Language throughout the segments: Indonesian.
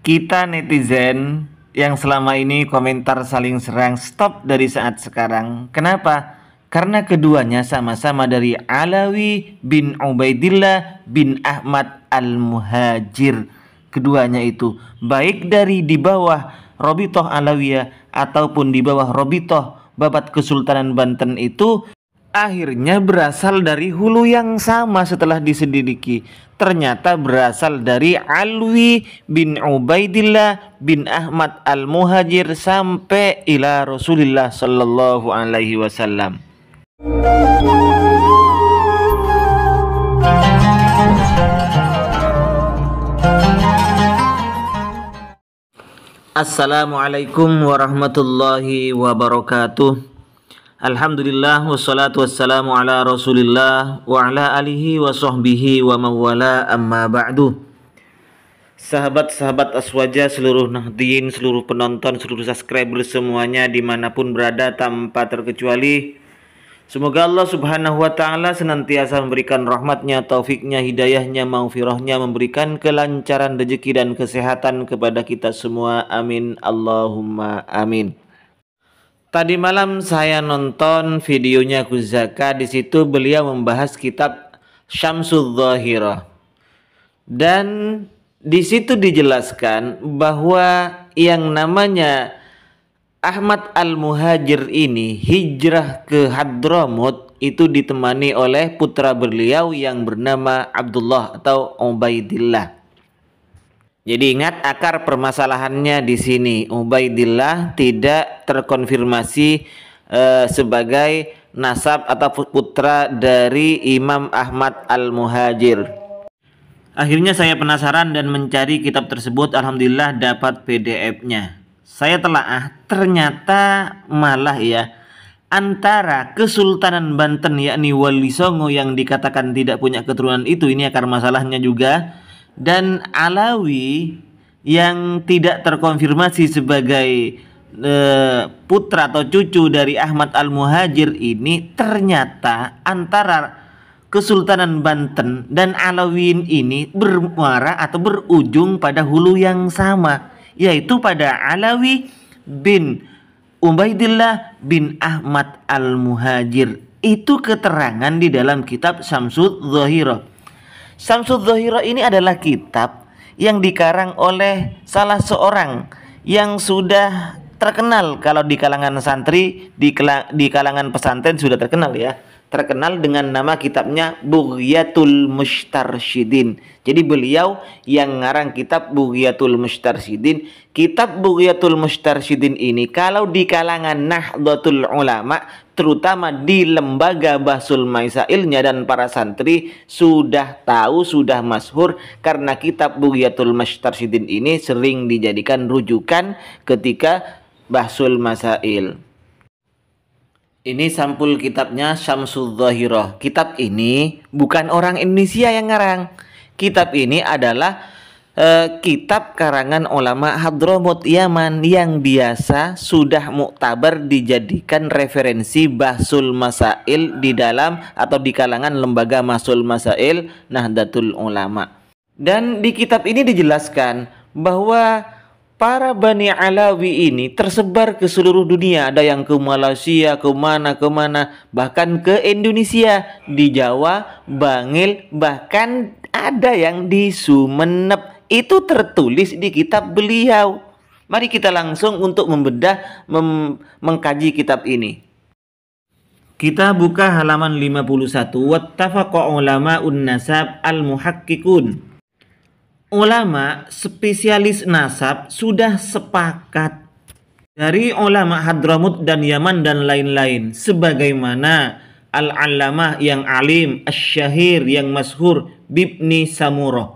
Kita netizen yang selama ini komentar saling serang stop dari saat sekarang. Kenapa? Karena keduanya sama-sama dari Alawi bin Ubaidillah bin Ahmad al-Muhajir. Keduanya itu baik dari di bawah Robitoh Alawiyah ataupun di bawah Robitoh Babat Kesultanan Banten itu akhirnya berasal dari hulu yang sama. Setelah diselidiki, ternyata berasal dari Alwi bin Ubaidillah bin Ahmad al-Muhajir sampai ila Rasulullah sallallahu alaihi wasallam. Assalamualaikum warahmatullahi wabarakatuh. Alhamdulillah wassalatu wassalamu ala Rasulillah wa ala alihi wa sahbihi wa mawala amma ba'du. Sahabat-sahabat Aswaja, seluruh nahdien, seluruh penonton, seluruh subscriber semuanya dimanapun berada tanpa terkecuali, semoga Allah subhanahu wa ta'ala senantiasa memberikan rahmatnya, taufiknya, hidayahnya, maghfirahnya, memberikan kelancaran rezeki dan kesehatan kepada kita semua. Amin Allahumma amin. Tadi malam saya nonton videonya Kuzaka. Di situ beliau membahas kitab Syamsul Dhahirah. Dan di situ dijelaskan bahwa yang namanya Ahmad al-Muhajir ini hijrah ke Hadramut itu ditemani oleh putra beliau yang bernama Abdullah atau Ubaidillah. Jadi ingat akar permasalahannya di sini. Ubaidillah tidak terkonfirmasi sebagai nasab atau putra dari Imam Ahmad al-Muhajir. Akhirnya saya penasaran dan mencari kitab tersebut. Alhamdulillah dapat PDF-nya. Saya telaah, ternyata malah ya antara Kesultanan Banten yakni Wali Songo yang dikatakan tidak punya keturunan itu, ini akar masalahnya juga, dan Alawi yang tidak terkonfirmasi sebagai putra atau cucu dari Ahmad al-Muhajir ini, ternyata antara Kesultanan Banten dan Alawiyin ini bermuara atau berujung pada hulu yang sama, yaitu pada Alawi bin Ubaidillah bin Ahmad al-Muhajir. Itu keterangan di dalam kitab Syamsul Dhahirah. Syamsul Dhahirah ini adalah kitab yang dikarang oleh salah seorang yang sudah terkenal kalau di kalangan santri, di kalangan pesantren sudah terkenal ya. Terkenal dengan nama kitabnya Bughyatul Mustarsyidin. Jadi beliau yang ngarang kitab Bughyatul Mustarsyidin. Kitab Bughyatul Mustarsyidin ini kalau di kalangan Nahdlatul Ulama, terutama di lembaga Bahsul Maisailnya dan para santri sudah tahu, sudah masyhur, karena kitab Bughyatul Mustarsyidin ini sering dijadikan rujukan ketika Bahsul Masail. Ini sampul kitabnya Syamsul Dhahirah. Kitab ini bukan orang Indonesia yang ngarang. Kitab ini adalah kitab karangan ulama Hadramut Yaman yang biasa sudah muktabar dijadikan referensi Bahsul Masail di dalam atau di kalangan lembaga Bahsul Masail Nahdlatul Ulama. Dan di kitab ini dijelaskan bahwa para Bani Alawi ini tersebar ke seluruh dunia. Ada yang ke Malaysia, ke mana, bahkan ke Indonesia, di Jawa, Bangil, bahkan ada yang di Sumenep. Itu tertulis di kitab beliau. Mari kita langsung untuk membedah, mengkaji kitab ini. Kita buka halaman 51. Wattafaqa ulama'un nasab al-muhakkikun. Ulama spesialis nasab sudah sepakat dari ulama Hadramut dan Yaman dan lain-lain, sebagaimana al-allamah yang alim, asy-syahir yang masyhur Bibni Samurah,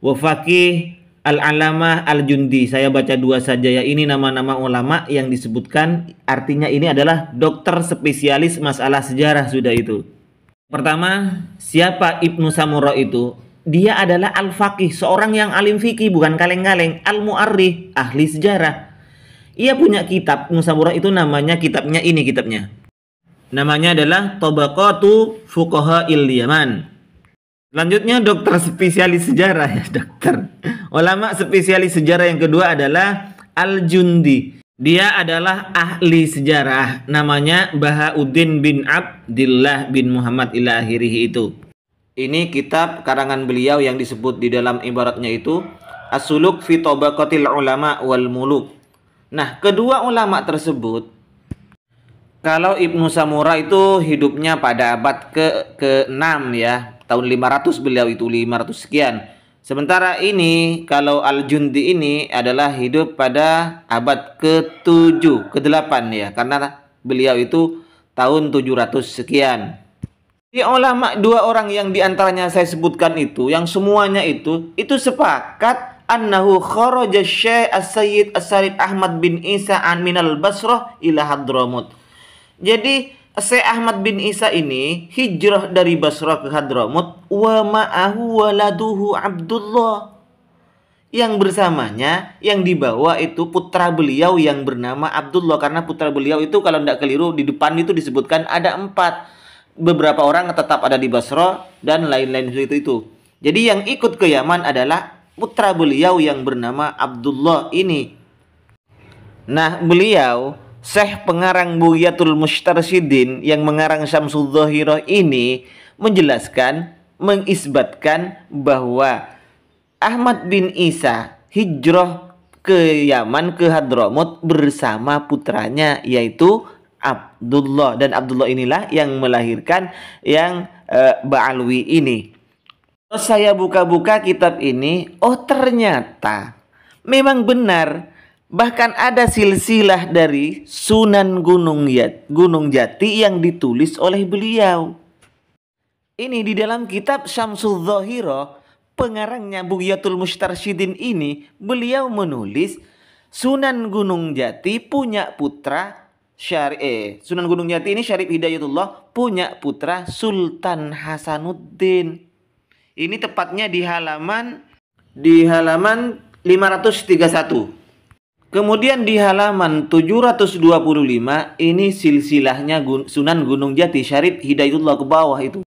wa faqih al-allamah al-Jundi. Saya baca dua saja ya, ini nama-nama ulama yang disebutkan, artinya ini adalah dokter spesialis masalah sejarah sudah itu. Pertama, siapa Ibnu Samurah itu? Dia adalah al-faqih, seorang yang alim fikih, bukan kaleng-kaleng. Al-mu'arrikh, ahli sejarah. Ia punya kitab, Ibnu Samurah itu namanya, kitabnya ini kitabnya. Namanya adalah Tabaqatu Fuqaha'il Yaman. Selanjutnya dokter spesialis sejarah ya, dokter. Ulama spesialis sejarah yang kedua adalah Al-Jundi. Dia adalah ahli sejarah. Namanya Bahauddin bin Abdillah bin Muhammad ila akhirih itu. Ini kitab karangan beliau yang disebut di dalam ibaratnya itu As-Suluk fi Tabaqatil Ulama wal Muluk. Nah, kedua ulama tersebut, kalau Ibnu Samura itu hidupnya pada abad ke-6 ya, tahun 500 beliau itu 500 sekian. Sementara ini kalau Al-Jundi ini adalah hidup pada abad ke-7, ke-8 ya, karena beliau itu tahun 700 sekian. Di ulama dua orang yang diantaranya saya sebutkan itu, yang semuanya itu sepakat annahu kharaja Syekh As-Sayyid As-Sarif Ahmad bin Isa an minal Basrah ila Hadramut. Jadi Syekh Ahmad bin Isa ini hijrah dari Basrah ke Hadramut wa ma'ahu waladuhu Abdullah. Yang bersamanya, yang dibawa itu putra beliau yang bernama Abdullah. Karena putra beliau itu kalau tidak keliru di depan itu disebutkan ada 4. Beberapa orang tetap ada di Basrah dan lain-lain seperti itu. Jadi yang ikut ke Yaman adalah putra beliau yang bernama Abdullah ini. Nah, beliau Syekh pengarang Bughyatul Mustarsyidin yang mengarang Syamsul Dhahirah ini menjelaskan, mengisbatkan bahwa Ahmad bin Isa hijrah ke Yaman, ke Hadramut bersama putranya yaitu Abdullah, dan Abdullah inilah yang melahirkan yang Ba'alwi ini. Terus saya buka-buka kitab ini, oh ternyata memang benar, bahkan ada silsilah dari Sunan Gunung Jati yang ditulis oleh beliau. Ini di dalam kitab Syamsul Dhahirah, pengarangnya Bughyatul Mustarsyidin ini, beliau menulis Sunan Gunung Jati punya putra Sunan Gunung Jati ini Syarif Hidayatullah punya putra Sultan Hasanuddin. Ini tepatnya di halaman 531. Kemudian di halaman 725 ini silsilahnya Sunan Gunung Jati Syarif Hidayatullah ke bawah itu.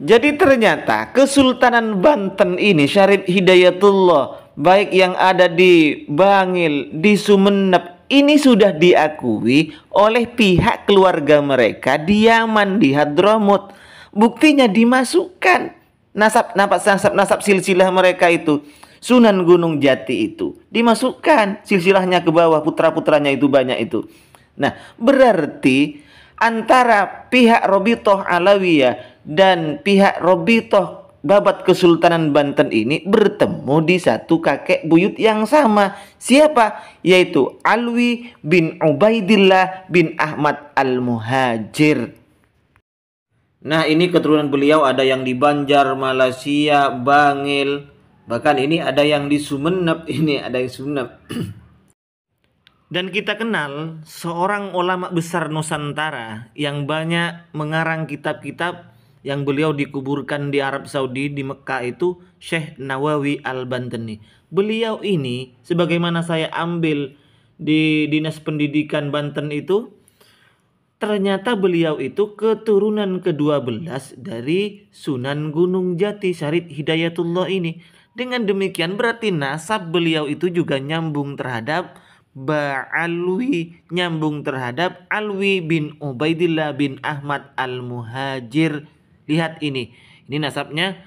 Jadi ternyata Kesultanan Banten ini Syarif Hidayatullah baik yang ada di Bangil, di Sumeneb, ini sudah diakui oleh pihak keluarga mereka di Yaman, di Hadramut. Buktinya dimasukkan nasab silsilah mereka itu, Sunan Gunung Jati itu dimasukkan silsilahnya ke bawah, putra-putranya itu banyak itu. Nah, berarti antara pihak Robitoh Alawiyah dan pihak Robitoh Babat Kesultanan Banten ini bertemu di satu kakek buyut yang sama. Siapa? Yaitu Alwi bin Ubaidillah bin Ahmad Al-Muhajir. Nah, ini keturunan beliau ada yang di Banjar, Malaysia, Bangil. Bahkan ini ada yang di Sumeneb. Ini ada yang Sumeneb. Dan kita kenal seorang ulama besar Nusantara yang banyak mengarang kitab-kitab, yang beliau dikuburkan di Arab Saudi, di Mekah itu, Syekh Nawawi Al-Bantani. Beliau ini, sebagaimana saya ambil di Dinas Pendidikan Banten itu, ternyata beliau itu keturunan ke-12 dari Sunan Gunung Jati Syarif Hidayatullah ini. Dengan demikian berarti nasab beliau itu juga nyambung terhadap Ba'alwi, nyambung terhadap Alwi bin Ubaidillah bin Ahmad Al-Muhajir. Lihat ini nasabnya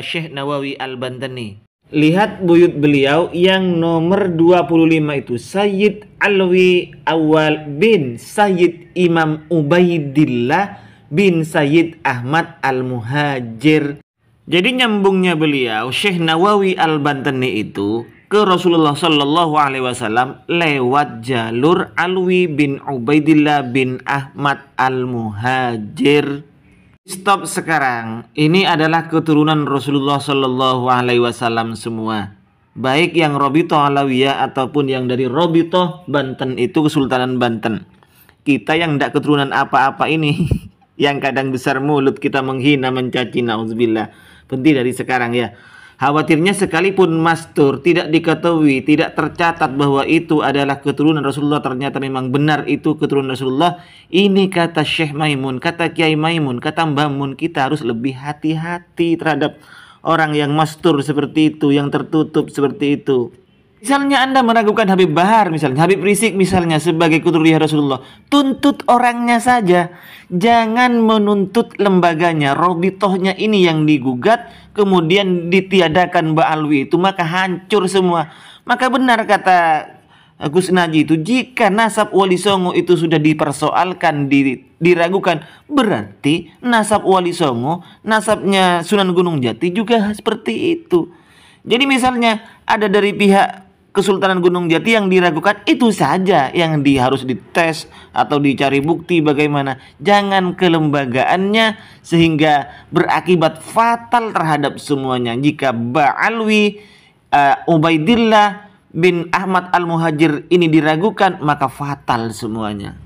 Syekh Nawawi Al-Bantani. Lihat buyut beliau yang nomor 25 itu, Sayyid Alwi Awal bin Sayyid Imam Ubaidillah bin Sayyid Ahmad Al-Muhajir. Jadi nyambungnya beliau Syekh Nawawi Al-Bantani itu ke Rasulullah Sallallahu Alaihi Wasallam lewat jalur Alwi bin Ubaidillah bin Ahmad Al-Muhajir. Stop sekarang. Ini adalah keturunan Rasulullah Sallallahu Alaihi Wasallam semua. Baik yang Robitoh Alawiyah ataupun yang dari Robitoh Banten itu, Kesultanan Banten. Kita yang tidak keturunan apa-apa ini, yang kadang besar mulut kita menghina, mencaci, nauzubillah. Berhenti dari sekarang ya. Khawatirnya sekalipun mastur tidak diketahui, tidak tercatat bahwa itu adalah keturunan Rasulullah, ternyata memang benar itu keturunan Rasulullah. Ini kata Syekh Maimun, kata Kiai Maimun, kata Mbah Mun, kita harus lebih hati-hati terhadap orang yang mastur seperti itu, yang tertutup seperti itu. Misalnya Anda meragukan Habib Bahar, misalnya Habib Rizik misalnya sebagai keturunan Rasulullah, tuntut orangnya saja. Jangan menuntut lembaganya. Robitohnya ini yang digugat, kemudian ditiadakan Mbak Alwi itu, maka hancur semua. Maka benar kata Gus Naji itu, jika nasab Wali Songo itu sudah dipersoalkan, diragukan, berarti nasab Wali Songo, nasabnya Sunan Gunung Jati juga seperti itu. Jadi misalnya ada dari pihak Kesultanan Gunung Jati yang diragukan, itu saja yang harus dites atau dicari bukti bagaimana. Jangan kelembagaannya sehingga berakibat fatal terhadap semuanya. Jika Ba'alwi Ubaidillah bin Ahmad Al-Muhajir ini diragukan, maka fatal semuanya.